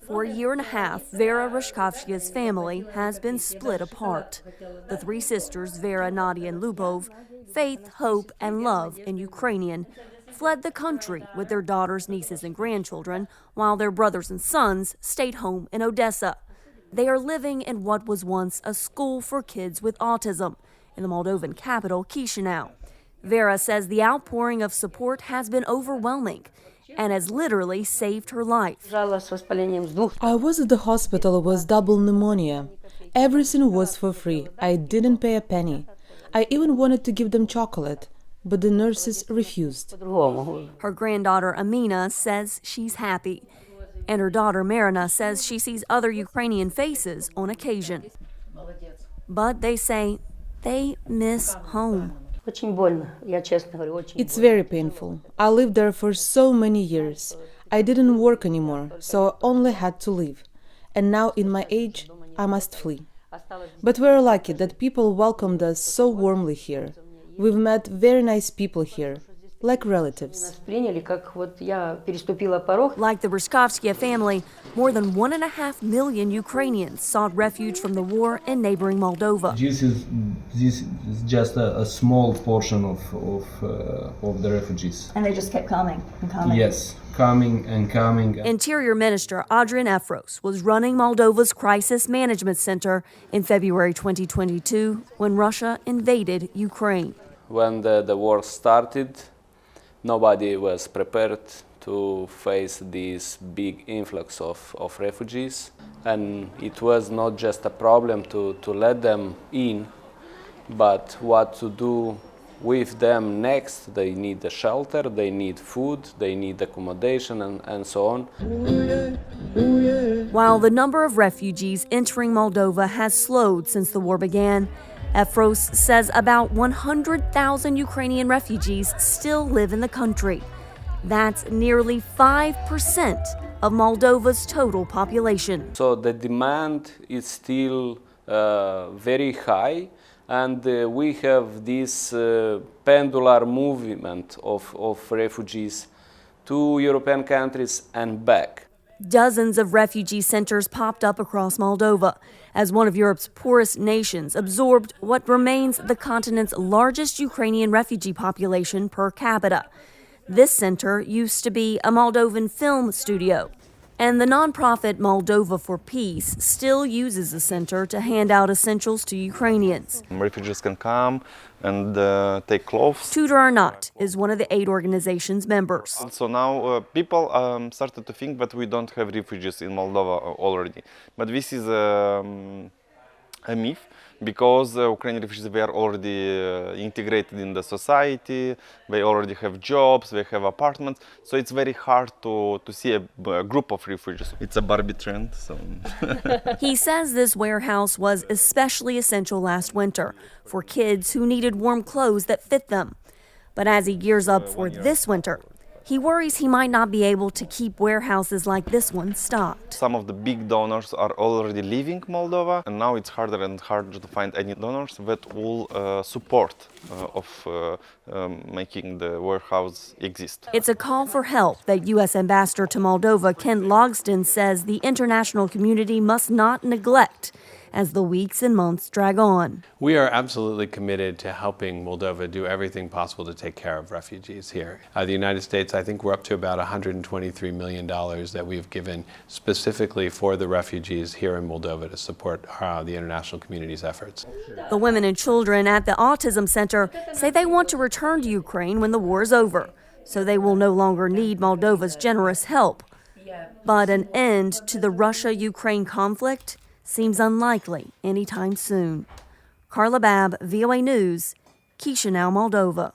For a year and a half, Vera Rashkovsky's family has been split apart. The three sisters, Vera, Nadia, and Lubov, faith, hope, and love in Ukrainian, fled the country with their daughters, nieces, and grandchildren, while their brothers and sons stayed home in Odessa. They are living in what was once a school for kids with autism in the Moldovan capital, Chisinau. Vera says the outpouring of support has been overwhelming and has literally saved her life. I was at the hospital with double pneumonia. Everything was for free. I didn't pay a penny. I even wanted to give them chocolate, but the nurses refused. Her granddaughter Amina says she's happy, and her daughter Marina says she sees other Ukrainian faces on occasion. But they say they miss home. It's very painful. I lived there for so many years. I didn't work anymore, so I only had to leave. And now, in my age, I must flee. But we're lucky that people welcomed us so warmly here. We've met very nice people here, like relatives. Like the Rashkovsky family, more than 1.5 million Ukrainians sought refuge from the war in neighboring Moldova. This is just a small portion of the refugees. And they just kept coming and coming? Yes, coming and coming. Interior Minister Adrian Efros was running Moldova's Crisis Management Center in February 2022 when Russia invaded Ukraine. When the war started, nobody was prepared to face this big influx of refugees. And it was not just a problem to let them in, but what to do with them next. They need a shelter, they need food, they need accommodation, and so on. While the number of refugees entering Moldova has slowed since the war began, Efros says about 100,000 Ukrainian refugees still live in the country. That's nearly 5% of Moldova's total population. So the demand is still very high, and we have this pendular movement of refugees to European countries and back. Dozens of refugee centers popped up across Moldova as one of Europe's poorest nations absorbed what remains the continent's largest Ukrainian refugee population per capita. This center used to be a Moldovan film studio, and the nonprofit Moldova for Peace still uses the center to hand out essentials to Ukrainians. Refugees can come and take clothes. Tudor Arnott is one of the aid organization's members. So now people started to think that we don't have refugees in Moldova already. But this is a myth, because Ukrainian refugees were already integrated in the society, they already have jobs, they have apartments, so it's very hard to see a group of refugees. It's a Barbie trend. So. He says this warehouse was especially essential last winter for kids who needed warm clothes that fit them. But as he gears up for this winter, he worries he might not be able to keep warehouses like this one stocked. Some of the big donors are already leaving Moldova, and now it's harder and harder to find any donors that will support making the warehouse exist. It's a call for help that U.S. Ambassador to Moldova Ken Logston says the international community must not neglect as the weeks and months drag on. We are absolutely committed to helping Moldova do everything possible to take care of refugees here. The United States, I think we're up to about $123 million that we've given specifically for the refugees here in Moldova to support the international community's efforts. The women and children at the Autism Center say they want to return to Ukraine when the war is over, so they will no longer need Moldova's generous help. But an end to the Russia-Ukraine conflict seems unlikely anytime soon. Carla Babb, VOA News, Chisinau, Moldova.